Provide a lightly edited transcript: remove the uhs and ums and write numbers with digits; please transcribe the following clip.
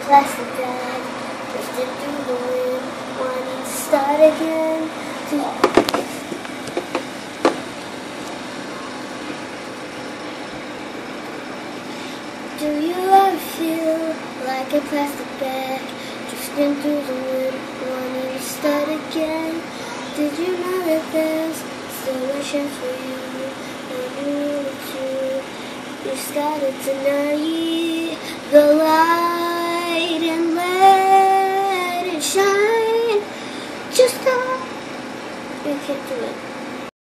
plastic bag, drifting through the wind, wanting to start again. Do you ever feel like a plastic bag, drifting through the wind, wanting to start again? Did you know that there's still a chance for you? And you really too. You started tonight, the light, and let it shine. Just stop. You can't do it.